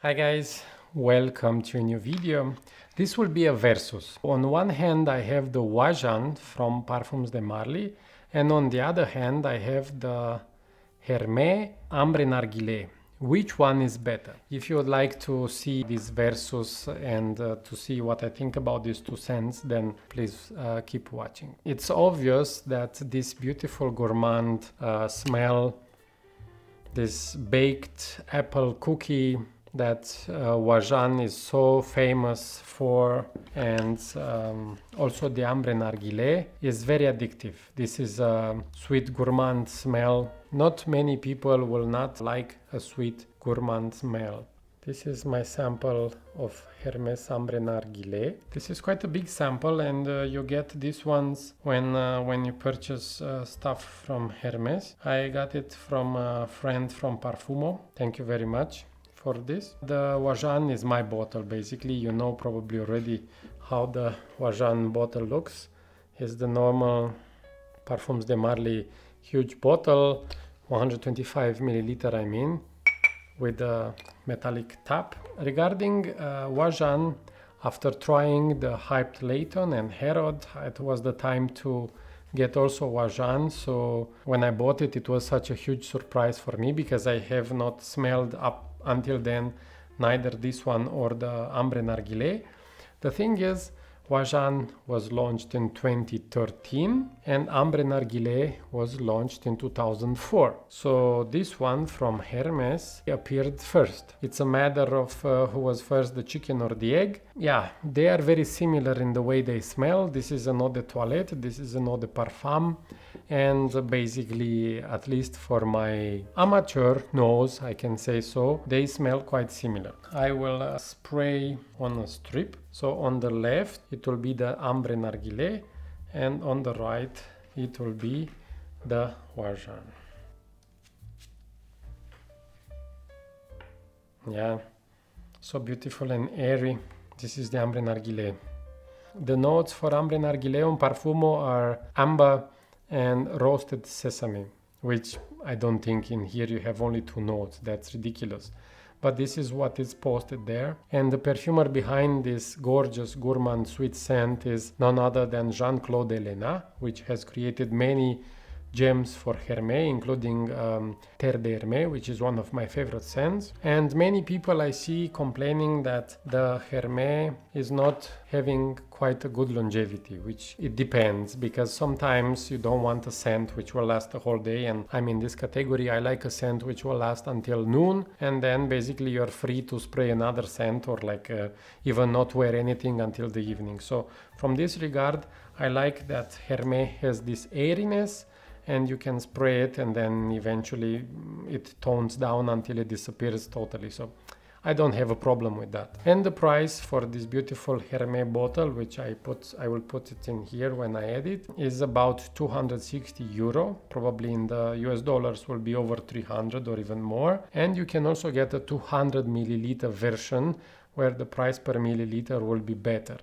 Hi guys, welcome to a new video. This will be a versus. On one hand I have the Oajan from Parfums de Marly, and on the other hand I have the Hermès Ambre Narguilé. Which one is better? If you would like to see this versus and to see what I think about these two scents, then please keep watching. It's obvious that this beautiful gourmand smell, this baked apple cookie that Oajan is so famous for, and also the Ambre Narguilé is very addictive. This is a sweet gourmand smell. Not many people will not like a sweet gourmand smell. This is my sample of Hermès Ambre Narguilé. This is quite a big sample, and you get these ones when you purchase stuff from Hermès. I got it from a friend from Parfum. Thank you very much for this. The Oajan is my bottle basically. You know probably already how the Oajan bottle looks. It's the normal Parfums de Marly huge bottle, 125 milliliter I mean, with a metallic tap. Regarding Oajan, after trying the hyped Layton and Herod, it was the time to get also Oajan. So when I bought it, it was such a huge surprise for me because I have not smelled up until then neither this one or the Ambre Narguilé. The thing is, Oajan was launched in 2013 and Ambre Narguilé was launched in 2004. So this one from Hermès appeared first. It's a matter of who was first, the chicken or the egg. Yeah, they are very similar in the way they smell. This is an eau de toilette, this is an eau de parfum, and basically, at least for my amateur nose, I can say so, they smell quite similar. I will spray on a strip. So on the left it will be the Ambre Narguilé, and on the right it will be the Oajan. Yeah, so beautiful and airy. This is the Ambre Narguilé. The notes for Ambre Narguilé on Parfumo are amber and roasted sesame, which I don't think in here you have only two notes. That's ridiculous. But this is what is posted there. And the perfumer behind this gorgeous gourmand sweet scent is none other than Jean-Claude Ellena, which has created many gems for Hermès, including Terre d'Hermès, which is one of my favorite scents. And many people I see complaining that the Hermès is not having quite a good longevity, which it depends, because sometimes you don't want a scent which will last the whole day, and I'm in this category. I like a scent which will last until noon, and then basically you're free to spray another scent or like even not wear anything until the evening. So from this regard, I like that Hermès has this airiness, and you can spray it and then eventually it tones down until it disappears totally. So I don't have a problem with that. And the price for this beautiful Hermès bottle, which I will put it in here when I edit, is about 260 euro. Probably in the US dollars will be over 300 or even more. And you can also get a 200 milliliter version where the price per milliliter will be better.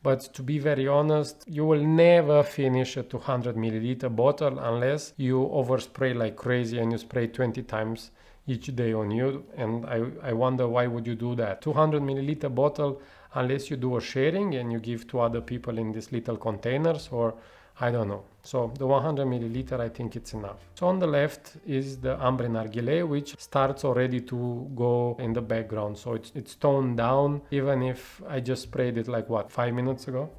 But to be very honest, you will never finish a 200 milliliter bottle unless you overspray like crazy and you spray 20 times each day on you. And I wonder, why would you do that? 200 milliliter bottle, unless you do a sharing and you give to other people in these little containers, or I don't know. So the 100 milliliter, I think it's enough. So on the left is the Ambre Narguilé, which starts already to go in the background. So it's toned down, even if I just sprayed it like what, 5 minutes ago.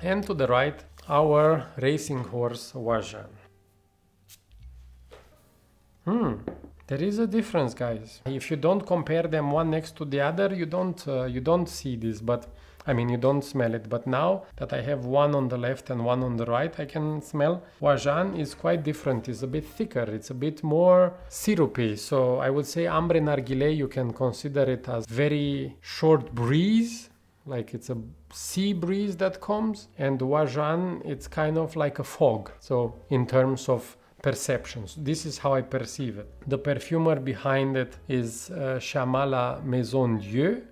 And to the right, our racing horse Oajan. There is a difference, guys. If you don't compare them one next to the other, you don't see this, but I mean, you don't smell it. But now that I have one on the left and one on the right, I can smell Oajan is quite different. It's a bit thicker. It's a bit more syrupy. So I would say Ambre Narguilé, you can consider it as very short breeze, like it's a sea breeze that comes. And Oajan, it's kind of like a fog. So in terms of perceptions, this is how I perceive it. The perfumer behind it is Shyamala Maisondieu,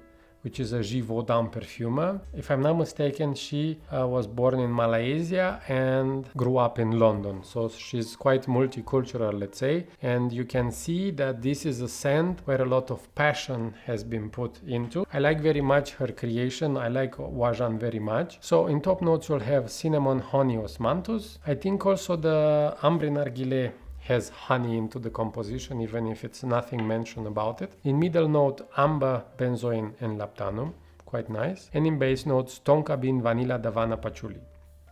which is a Givaudan perfumer. If I'm not mistaken, she was born in Malaysia and grew up in London. So she's quite multicultural, let's say. And you can see that this is a scent where a lot of passion has been put into. I like very much her creation. I like Oajan very much. So in top notes, you'll have cinnamon, honey, Osmanthus. I think also the Ambre Narguilé has honey into the composition, even if it's nothing mentioned about it. In middle note, amber, benzoin, and labdanum, quite nice. And in base notes, tonka bean, vanilla, davana, patchouli.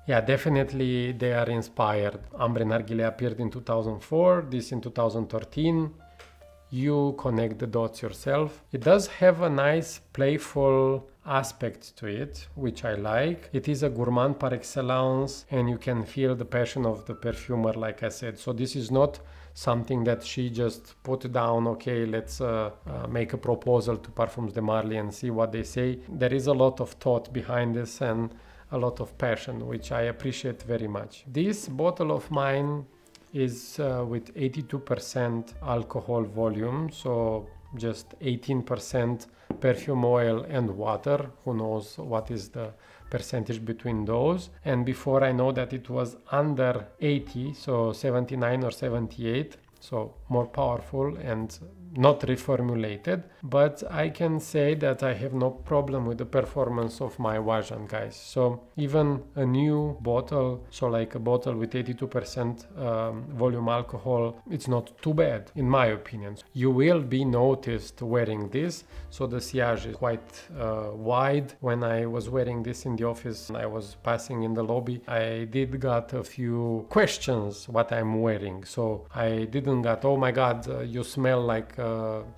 Yeah, definitely they are inspired. Ambre Narguilé appeared in 2004, this in 2013. You connect the dots yourself. It does have a nice playful aspect to it, which I like. It is a gourmand par excellence, and you can feel the passion of the perfumer, like I said. So this is not something that she just put down, okay, let's make a proposal to Parfums de Marly and see what they say. There is a lot of thought behind this and a lot of passion, which I appreciate very much. This bottle of mine is with 82% alcohol volume, so just 18% perfume oil and water. Who knows what is the percentage between those. And before, I know that it was under 80, so 79 or 78, so more powerful and not reformulated. But I can say that I have no problem with the performance of my Oajan, guys. So even a new bottle, so like a bottle with 82% volume alcohol, it's not too bad in my opinion. You will be noticed wearing this, so the sillage is quite wide. When I was wearing this in the office, I was passing in the lobby, I did got a few questions what I'm wearing. So I didn't got, oh my god, you smell like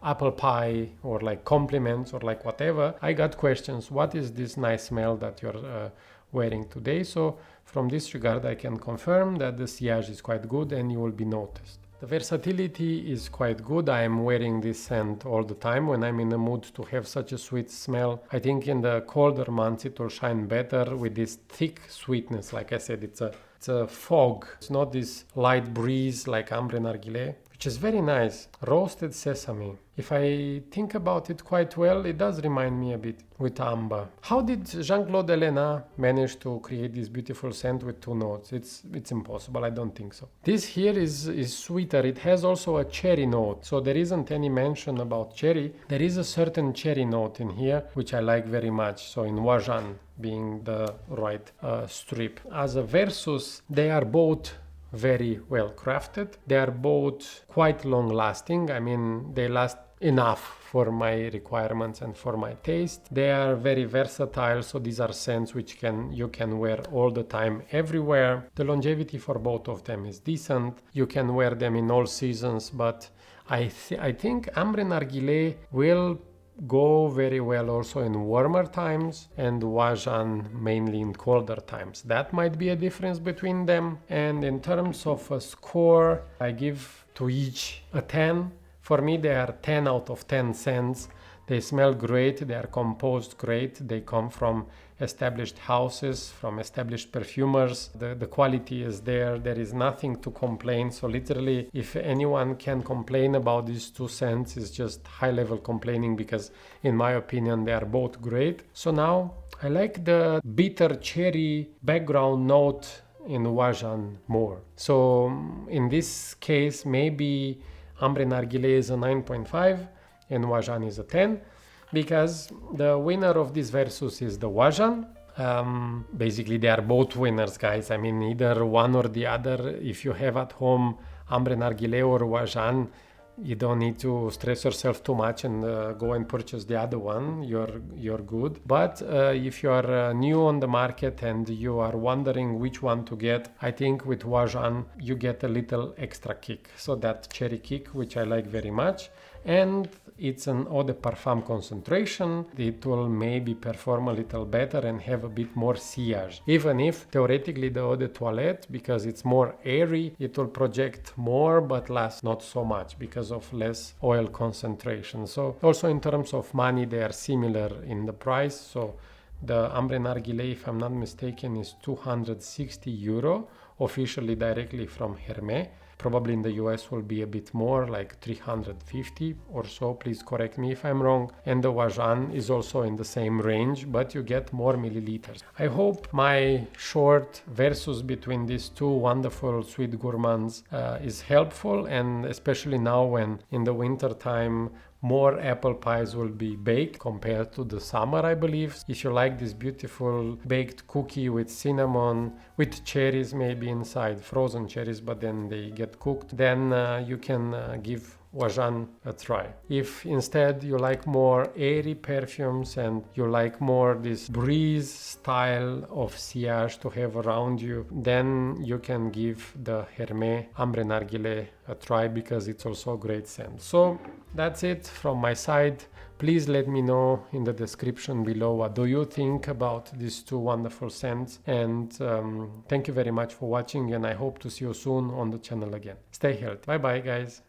apple pie, or like compliments, or like whatever. I got questions, what is this nice smell that you're wearing today? So from this regard, I can confirm that the sillage is quite good and you will be noticed. The versatility is quite good. I am wearing this scent all the time when I'm in the mood to have such a sweet smell. I think in the colder months it will shine better with this thick sweetness. Like I said, it's a fog. It's not this light breeze like Ambre Narguilé, which is very nice. Roasted sesame. If I think about it quite well, it does remind me a bit with amber. How did Jean-Claude Ellena manage to create this beautiful scent with two notes? It's impossible, I don't think so. This here is sweeter. It has also a cherry note, so there isn't any mention about cherry. There is a certain cherry note in here, which I like very much. So in Oajan being the right strip. As a versus, they are both very well crafted. They are both quite long lasting. I mean, they last enough for my requirements and for my taste. They are very versatile, so these are scents which you can wear all the time, everywhere. The longevity for both of them is decent. You can wear them in all seasons, but I think Ambre Narguilé will go very well also in warmer times, and Oajan mainly in colder times. That might be a difference between them. And in terms of a score, I give to each a 10. For me, they are 10 out of 10 scents. They smell great, they are composed great, they come from established houses, from established perfumers. The quality is there is nothing to complain. So literally, if anyone can complain about these two scents, it's just high level complaining, because in my opinion, they are both great. So now, I like the bitter cherry background note in Oajan more. So in this case, maybe Ambre Narguilé is a 9.5 and Oajan is a 10, because the winner of this versus is the Oajan. Basically, they are both winners, guys. I mean, either one or the other. If you have at home Ambre Narguilé or Oajan, you don't need to stress yourself too much and go and purchase the other one. You're good. But if you are new on the market and you are wondering which one to get, I think with Oajan you get a little extra kick. So that cherry kick, which I like very much. And it's an eau de parfum concentration. It will maybe perform a little better and have a bit more sillage. Even if theoretically the eau de toilette, because it's more airy, it will project more but last not so much because of less oil concentration. So also in terms of money, they are similar in the price. So the Ambre Narguilé, if I'm not mistaken, is €260 officially directly from Hermès. Probably in the US will be a bit more, like 350 or so. Please correct me if I'm wrong. And the Oajan is also in the same range, but you get more milliliters. I hope my short versus between these two wonderful sweet gourmands is helpful, and especially now when in the winter time more apple pies will be baked compared to the summer, I believe. If you like this beautiful baked cookie with cinnamon, with cherries maybe inside, frozen cherries, but then they get cooked, then you can give Oajan a try. If instead you like more airy perfumes and you like more this breeze style of sillage to have around you, then you can give the Hermès Ambre Narguilé a try, because it's also a great scent. So that's it from my side. Please let me know in the description below what do you think about these two wonderful scents, and thank you very much for watching, and I hope to see you soon on the channel again. Stay healthy. Bye bye guys.